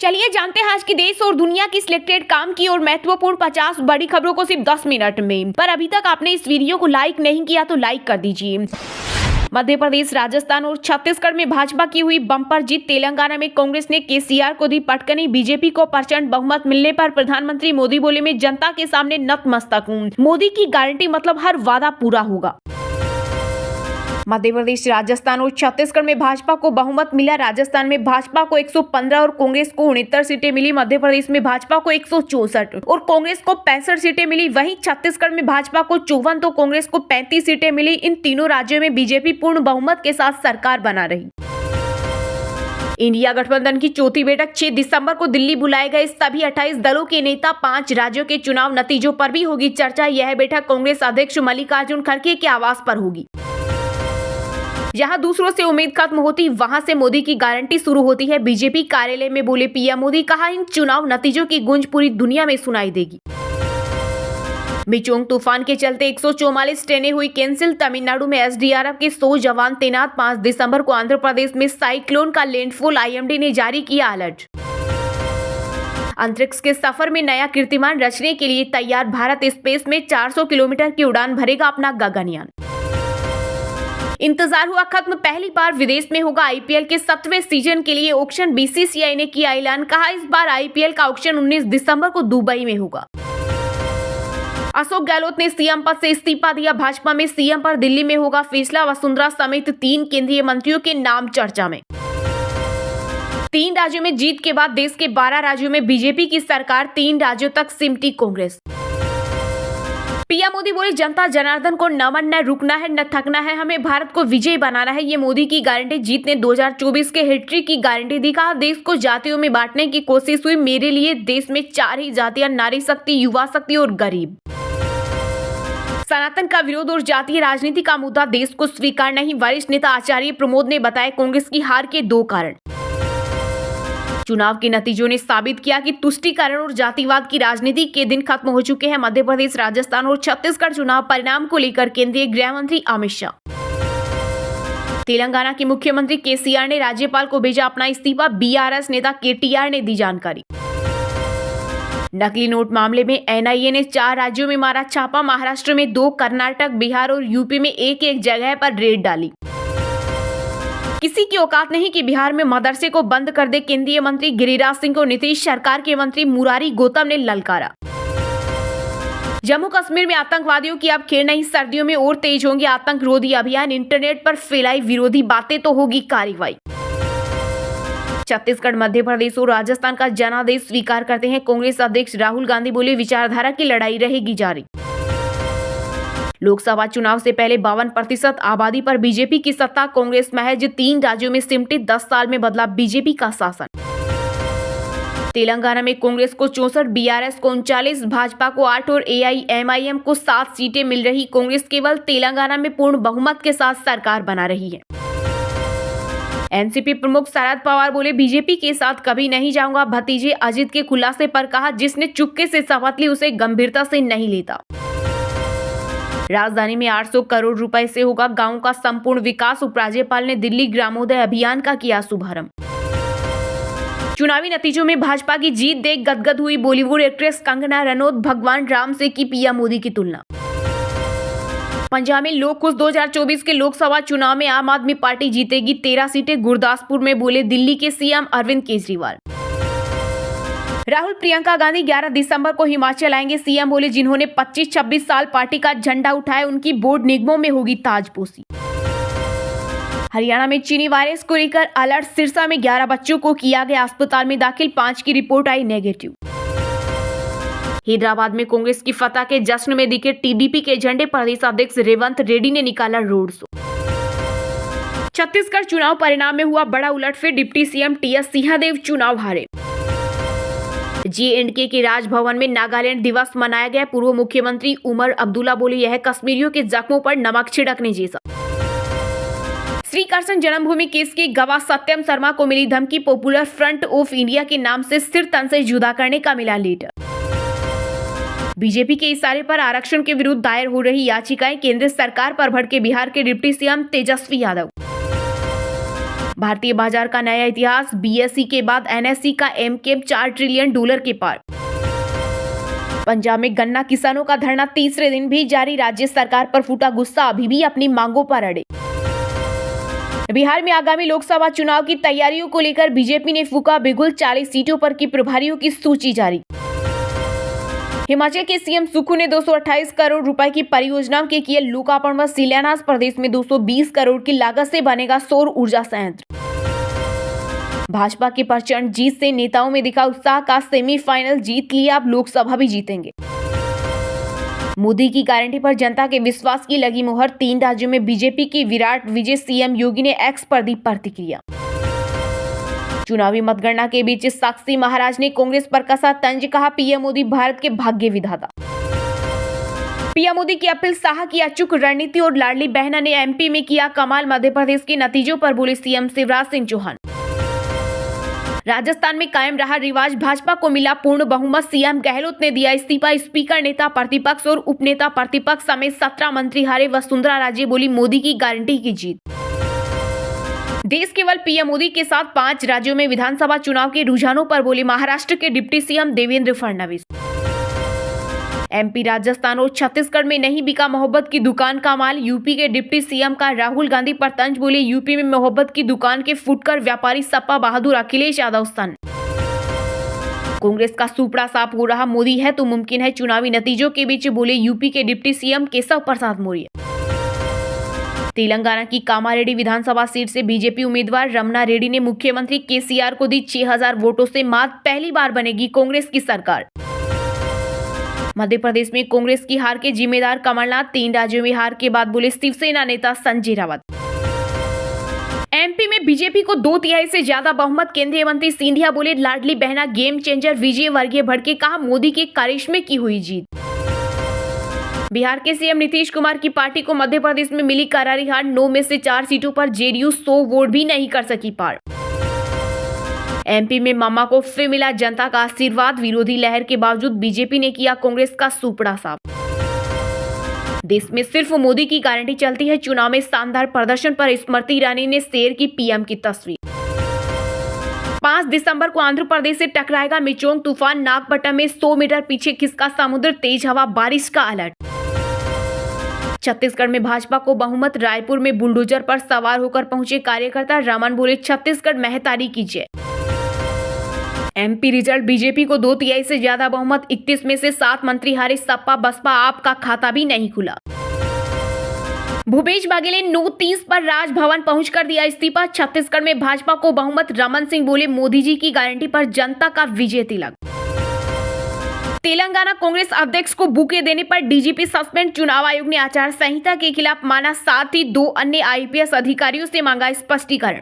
चलिए जानते हैं आज की देश और दुनिया की सिलेक्टेड काम की और महत्वपूर्ण 50 बड़ी खबरों को सिर्फ 10 मिनट में। पर अभी तक आपने इस वीडियो को लाइक नहीं किया तो लाइक कर दीजिए। मध्य प्रदेश, राजस्थान और छत्तीसगढ़ में भाजपा की हुई बम्पर जीत। तेलंगाना में कांग्रेस ने केसीआर को दी पटकनी। बीजेपी को प्रचंड बहुमत मिलने पर प्रधानमंत्री मोदी बोले, मैं जनता के सामने नतमस्तक हूं। मोदी की गारंटी मतलब हर वादा पूरा होगा। मध्य प्रदेश, राजस्थान और छत्तीसगढ़ में भाजपा को बहुमत मिला। राजस्थान में भाजपा को 115 और कांग्रेस को 69 सीटें मिली। मध्य प्रदेश में भाजपा को 164 और कांग्रेस को 65 सीटें मिली। वहीं छत्तीसगढ़ में भाजपा को 54 तो कांग्रेस को 35 सीटें मिली। इन तीनों राज्यों में बीजेपी पूर्ण बहुमत के साथ सरकार बना रही। इंडिया गठबंधन की चौथी बैठक 6 दिसंबर को दिल्ली बुलाए गए सभी 28 दलों के नेता। 5 राज्यों के चुनाव नतीजों पर भी होगी चर्चा। यह बैठक कांग्रेस अध्यक्ष मल्लिकार्जुन खड़गे के आवास पर होगी। जहां दूसरों से उम्मीद खत्म होती, वहां से मोदी की गारंटी शुरू होती है। बीजेपी कार्यालय में बोले पीएम मोदी, कहा इन चुनाव नतीजों की गूंज पूरी दुनिया में सुनाई देगी। मिचोंग तूफान के चलते 144 ट्रेनें हुई कैंसिल। तमिलनाडु में एसडीआरएफ के 100 जवान तैनात। 5 दिसंबर को आंध्र प्रदेश में साइक्लोन का लैंडफॉल। आईएमडी ने जारी किया अलर्ट। अंतरिक्ष के सफर में नया कीर्तिमान रचने के लिए तैयार। भारत स्पेस में 400 किलोमीटर की उड़ान भरेगा अपना गगनयान। इंतजार हुआ खत्म, पहली बार विदेश में होगा आईपीएल के 7वें सीजन के लिए ऑक्शन। बीसीसीआई ने किया ऐलान, कहा इस बार आईपीएल का ऑक्शन 19 दिसंबर को दुबई में होगा। अशोक गहलोत ने सीएम पद से इस्तीफा दिया। भाजपा में सीएम पर दिल्ली में होगा फैसला। वसुंधरा समेत 3 केंद्रीय मंत्रियों के नाम चर्चा में। 3 राज्यों में जीत के बाद देश के 12 राज्यों में बीजेपी की सरकार। 3 राज्यों तक सिमटी कांग्रेस। पीएम मोदी बोले, जनता जनार्दन को नमन, न रुकना है न थकना है, हमें भारत को विजयी बनाना है। ये मोदी की गारंटी। जीत ने 2024 के हैट्रिक की गारंटी दी। कहा देश को जातियों में बांटने की कोशिश हुई। मेरे लिए देश में 4 ही जातियां, नारी शक्ति, युवा शक्ति और गरीब। सनातन का विरोध और जातीय राजनीति का मुद्दा देश को स्वीकार नहीं। वरिष्ठ नेता आचार्य प्रमोद ने बताया कांग्रेस की हार के 2 कारण। चुनाव के नतीजों ने साबित किया कि तुष्टीकरण और जातिवाद की राजनीति के दिन खत्म हो चुके हैं। मध्य प्रदेश, राजस्थान और छत्तीसगढ़ चुनाव परिणाम को लेकर केंद्रीय गृह मंत्री अमित शाह। तेलंगाना के मुख्यमंत्री केसीआर ने राज्यपाल को भेजा अपना इस्तीफा। बीआरएस नेता केटीआर ने दी जानकारी। नकली नोट मामले में एनआईए ने 4 राज्यों में मारा छापा। महाराष्ट्र में 2, कर्नाटक, बिहार और यूपी में एक जगह पर रेड डाली। किसी की औकात नहीं कि बिहार में मदरसे को बंद कर दे। केंद्रीय मंत्री गिरिराज सिंह को नीतीश सरकार के मंत्री मुरारी गौतम ने ललकारा। जम्मू कश्मीर में आतंकवादियों की अब खेर नहीं, सर्दियों में और तेज होंगे आतंक रोधी अभियान। इंटरनेट पर फैलाई विरोधी बातें तो होगी कार्रवाई। छत्तीसगढ़, मध्य प्रदेश और राजस्थान का जनादेश स्वीकार करते हैं कांग्रेस अध्यक्ष राहुल गांधी। बोले विचारधारा की लड़ाई रहेगी जारी। लोकसभा चुनाव से पहले 52% आबादी पर बीजेपी की सत्ता। कांग्रेस महज 3 राज्यों में सिमटी। 10 साल में बदला बीजेपी का शासन। तेलंगाना में कांग्रेस को 64, बीआरएस को 39, भाजपा को 8 और एआईएमआईएम को 7 सीटें मिल रही। कांग्रेस केवल तेलंगाना में पूर्ण बहुमत के साथ सरकार बना रही है। एनसीपी प्रमुख शरद पवार बोले, बीजेपी के साथ कभी नहीं जाऊंगा। भतीजे अजित के खुलासे पर कहा, जिसने चुपके से शपथ ली उसे गंभीरता से नहीं लेता। राजधानी में 800 करोड़ रुपए से होगा गांव का संपूर्ण विकास। उपराज्यपाल ने दिल्ली ग्रामोदय अभियान का किया शुभारंभ। चुनावी नतीजों में भाजपा की जीत देख गदगद हुई बॉलीवुड एक्ट्रेस कंगना रनौत। भगवान राम से की पीएम मोदी की तुलना। पंजाब में लोग खुश। 2024 के लोकसभा चुनाव में आम आदमी पार्टी जीतेगी 13 सीटें। गुरदासपुर में बोले दिल्ली के सीएम अरविंद केजरीवाल। राहुल प्रियंका गांधी 11 दिसंबर को हिमाचल आएंगे। सीएम बोले, जिन्होंने 25-26 साल पार्टी का झंडा उठाया उनकी बोर्ड निगमों में होगी ताजपोशी। हरियाणा में चीनी वायरस को लेकर अलर्ट। सिरसा में 11 बच्चों को किया गया अस्पताल में दाखिल। 5 की रिपोर्ट आई नेगेटिव। हैदराबाद में कांग्रेस की फतह के जश्न में दिखे टीडीपी के झंडे। प्रदेश अध्यक्ष रेवंत रेड्डी ने निकाला रोड शो। छत्तीसगढ़ चुनाव परिणाम में हुआ बड़ा उलटफेर। डिप्टी सीएम टीएस सिंहदेव चुनाव हारे। जे&के के राजभवन में नागालैंड दिवस मनाया गया। पूर्व मुख्यमंत्री उमर अब्दुल्ला बोले, यह कश्मीरियों के जख्मों पर नमक छिड़कने जैसा। श्री कृष्ण जन्मभूमि केस के गवाह सत्यम शर्मा को मिली धमकी। पॉपुलर फ्रंट ऑफ इंडिया के नाम से सिर तन से जुदा करने का मिला लेटर। बीजेपी के इशारे पर आरक्षण के विरुद्ध दायर हो रही याचिकाएं। केंद्र सरकार पर भड़के बिहार के डिप्टी सीएम तेजस्वी यादव। भारतीय बाजार का नया इतिहास, बीएसई के बाद एनएसई का एमकेप $4 ट्रिलियन के पार। पंजाब में गन्ना किसानों का धरना तीसरे दिन भी जारी, राज्य सरकार पर फूटा गुस्सा, अभी भी अपनी मांगों पर अड़े। बिहार में आगामी लोकसभा चुनाव की तैयारियों को लेकर बीजेपी ने फूका बिगुल, 40 सीटों पर की प्रभारियों की सूची जारी। हिमाचल के सीएम सुक्खू ने 228 करोड़ रुपए की परियोजनाओं के किए लोकार्पण व शिलान्यास। प्रदेश में 220 करोड़ की लागत से बनेगा सौर ऊर्जा संयंत्र। भाजपा की प्रचंड जीत से नेताओं में दिखा उत्साह का, सेमीफाइनल जीत लिया, अब लोकसभा भी जीतेंगे। मोदी की गारंटी पर जनता के विश्वास की लगी मुहर, 3 राज्यों में बीजेपी की विराट विजय, सीएम योगी ने एक्स पर दी प्रतिक्रिया। चुनावी मतगणना के बीच साक्षी महाराज ने कांग्रेस पर कसा तंज, कहा पीएम मोदी भारत के भाग्य विधाता। पीएम मोदी की अपील, शाह की अचूक रणनीति और लाडली बहना ने एमपी में किया कमाल, मध्य प्रदेश के नतीजों पर बोले सीएम शिवराज सिंह चौहान। राजस्थान में कायम रहा रिवाज, भाजपा को मिला पूर्ण बहुमत, सीएम गहलोत ने दिया इस्तीफा। स्पीकर नेता प्रतिपक्ष और उपनेता प्रतिपक्ष समेत 17 मंत्री हारे, वसुंधरा राजे बोली मोदी की गारंटी की जीत। देश केवल पीएम मोदी के साथ 5 राज्यों में विधानसभा चुनाव के रुझानों पर बोले महाराष्ट्र के deputy CM Devendra Fadnavis. MP, Rajasthan और छत्तीसगढ़ में नहीं बिका मोहब्बत की दुकान का माल, यूपी के डिप्टी सीएम का राहुल गांधी पर तंज, बोले यूपी में मोहब्बत की दुकान के फुटकर व्यापारी सपा बहादुर अखिलेश यादव स्तन। कांग्रेस का सुपड़ा साफ हो रहा, मोदी है तो मुमकिन है, चुनावी नतीजों के बीच बोले यूपी के डिप्टी सीएम केशव प्रसाद मौर्य। तेलंगाना की कामारेड्डी विधानसभा सीट से बीजेपी उम्मीदवार रमना रेड्डी ने मुख्यमंत्री केसीआर को दी 6000 वोटों से मात, पहली बार बनेगी कांग्रेस की सरकार। मध्य प्रदेश में कांग्रेस की हार के जिम्मेदार कमलनाथ, 3 राज्यों में हार के बाद बोले शिवसेना नेता संजय रावत। एमपी में बीजेपी को 2/3 से ज्यादा बहुमत, केंद्रीय मंत्री सिंधिया बोले लाडली बहना गेम चेंजर, विजय वर्गीय भड़के, कहा मोदी के करिश्मे की हुई जीत। बिहार के सीएम नीतीश कुमार की पार्टी को मध्य प्रदेश में मिली करारी हार, 9 में से 4 सीटों पर जेडीयू 100 वोट भी नहीं कर सकी पार। एमपी में मामा को फिर मिला जनता का आशीर्वाद, विरोधी लहर के बावजूद बीजेपी ने किया कांग्रेस का सुपड़ा साफ। देश में सिर्फ मोदी की गारंटी चलती है, चुनाव में शानदार प्रदर्शन पर स्मृति ईरानी ने शेयर की पीएम की तस्वीर। 5 दिसंबर को आंध्र प्रदेश से टकराएगा मिचोंग तूफान, नागपट्टनम में 100 मीटर पीछे खिसका समुद्र, तेज हवा बारिश का अलर्ट। छत्तीसगढ़ में भाजपा को बहुमत, रायपुर में बुलडोजर पर सवार होकर पहुंचे कार्यकर्ता, रमन बोले छत्तीसगढ़ महतारी की जय। एमपी रिजल्ट, बीजेपी को 2/3 से ज्यादा बहुमत, 31 में से 7 मंत्री हारे, सपा बसपा आप का खाता भी नहीं खुला। भूपेश बघेल ने 9:30 पर राजभवन पहुंचकर दिया इस्तीफा, छत्तीसगढ़ में भाजपा को बहुमत, रमन सिंह बोले मोदी जी की गारंटी पर जनता का विजय तिलक। तेलंगाना कांग्रेस अध्यक्ष को बुके देने पर डीजीपी सस्पेंड, चुनाव आयोग ने आचार संहिता के खिलाफ माना, साथ ही 2 अन्य आईपीएस अधिकारियों से मांगा स्पष्टीकरण।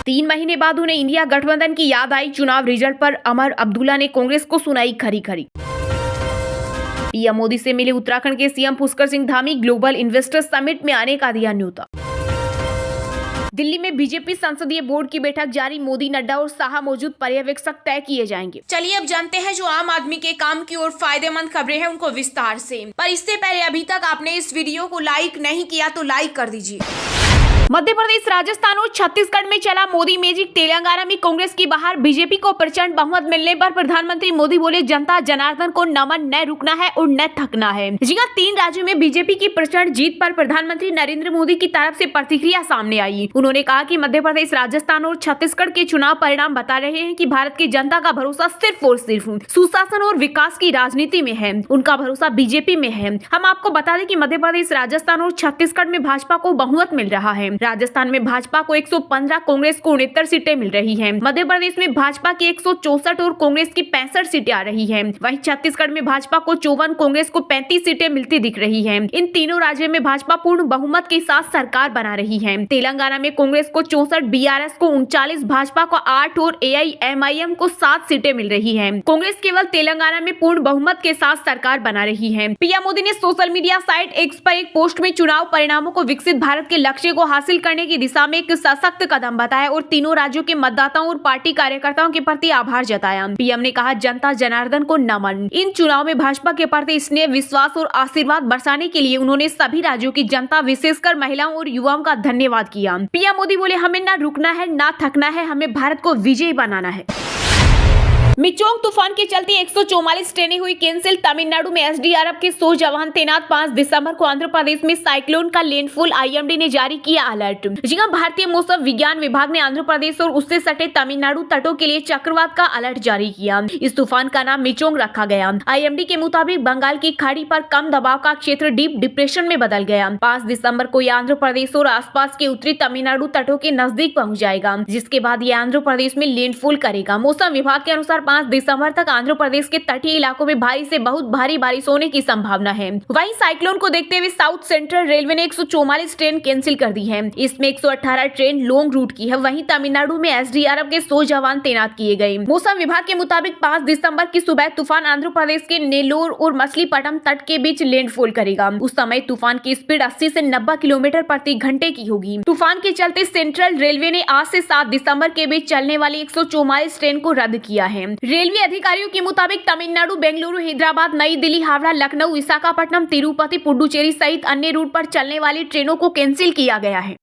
3 महीने बाद उन्हें इंडिया गठबंधन की याद आई, चुनाव रिजल्ट पर अमर अब्दुल्ला ने कांग्रेस को सुनाई खरी खरी। पीएम मोदी से मिले उत्तराखंड के CM Pushkar Singh Dhami, global investor summit में आने का दिया न्योता। दिल्ली में बीजेपी संसदीय बोर्ड की बैठक जारी, मोदी, नड्डा और शाह मौजूद, पर्यवेक्षक तय किए जाएंगे। चलिए अब जानते हैं जो आम आदमी के काम की और फायदेमंद खबरें हैं उनको विस्तार से। पर इससे पहले अभी तक आपने इस वीडियो को लाइक नहीं किया तो लाइक कर दीजिए। मध्य प्रदेश, राजस्थान और छत्तीसगढ़ में चला मोदी मैजिक, तेलंगाना में कांग्रेस की बहार, बीजेपी को प्रचंड बहुमत मिलने पर प्रधानमंत्री मोदी बोले जनता जनार्दन को नमन, न रुकना है और न थकना है। जी हां, 3 राज्यों में बीजेपी की प्रचंड जीत पर प्रधानमंत्री नरेंद्र मोदी की तरफ से प्रतिक्रिया सामने आई। उन्होंने कहा कि मध्य प्रदेश, राजस्थान और छत्तीसगढ़ के चुनाव परिणाम बता रहे हैं कि भारत की जनता का भरोसा सिर्फ और सिर्फ सुशासन और विकास की राजनीति में है, उनका भरोसा बीजेपी में है। हम आपको बता दें कि मध्य प्रदेश, राजस्थान और छत्तीसगढ़ में भाजपा को बहुमत मिल रहा है। राजस्थान में भाजपा को 115, कांग्रेस को 69 सीटें मिल रही हैं। मध्य प्रदेश में भाजपा की 164 और कांग्रेस की 65 सीटें आ रही हैं। वहीं छत्तीसगढ़ में भाजपा को 54, कांग्रेस को 35 सीटें मिलती दिख रही हैं। इन तीनों राज्यों में भाजपा पूर्ण बहुमत के साथ सरकार बना रही है। तेलंगाना में कांग्रेस को 64, बीआरएस को 39, भाजपा को 8 और एआईएमआईएम को 7 सीटें मिल रही है। कांग्रेस केवल तेलंगाना में पूर्ण बहुमत के साथ सरकार बना रही है। पीएम मोदी ने सोशल मीडिया साइट एक्स पर एक पोस्ट में चुनाव परिणामों को विकसित भारत के लक्ष्य को हासिल हासिल करने की दिशा में एक सशक्त कदम बताया और तीनों राज्यों के मतदाताओं और पार्टी कार्यकर्ताओं के प्रति आभार जताया। पीएम ने कहा, जनता जनार्दन को नमन। इन चुनाव में भाजपा के प्रति स्नेह, विश्वास और आशीर्वाद बरसाने के लिए उन्होंने सभी राज्यों की जनता, विशेषकर महिलाओं और युवाओं का धन्यवाद किया। पीएम मोदी बोले, हमें न रुकना है, न थकना है, हमें भारत को विजयी बनाना है। मिचोंग तूफान के चलते 144 ट्रेनें हुई कैंसिल। तमिलनाडु में एसडीआरएफ के 100 जवान तैनात। 5 दिसंबर को आंध्र प्रदेश में साइक्लोन का लैंडफॉल, आईएमडी ने जारी किया अलर्ट। जहां भारतीय मौसम विज्ञान विभाग ने आंध्र प्रदेश और उससे सटे तमिलनाडु तटों के लिए चक्रवात का अलर्ट जारी किया। इस तूफान का नाम मिचोंग रखा गया। आईएमडी के मुताबिक बंगाल की खाड़ी पर कम दबाव का क्षेत्र डीप डिप्रेशन में बदल गया। 5 दिसंबर को यह आंध्र प्रदेश और आसपास के उत्तरी तमिलनाडु तटों के नजदीक पहुंच जाएगा, जिसके बाद यह आंध्र प्रदेश में लैंडफॉल करेगा। मौसम विभाग के अनुसार 5 दिसंबर तक आंध्र प्रदेश के तटीय इलाकों में भारी से बहुत भारी बारिश होने की संभावना है। वहीं साइक्लोन को देखते हुए साउथ सेंट्रल रेलवे ने 144 ट्रेन कैंसिल कर दी है। इसमें 118 ट्रेन लॉन्ग रूट की है। वहीं तमिलनाडु में एसडीआरएफ के 100 जवान तैनात किए गए। मौसम विभाग के मुताबिक 5 दिसंबर की सुबह तूफान आंध्र प्रदेश के नेल्लोर और मछलीपट्टनम तट के बीच लैंडफॉल करेगा। उस समय तूफान की स्पीड 80 से 90 किलोमीटर प्रति घंटे की होगी। तूफान के चलते सेंट्रल रेलवे ने आज से 7 दिसंबर के बीच चलने वाली 144 ट्रेन को रद्द किया है। रेलवे अधिकारियों के मुताबिक तमिलनाडु, बेंगलुरु, हैदराबाद, नई दिल्ली, हावड़ा, लखनऊ, विशाखापट्टनम, तिरुपति, पुडुचेरी सहित अन्य रूट पर चलने वाली ट्रेनों को कैंसिल किया गया है।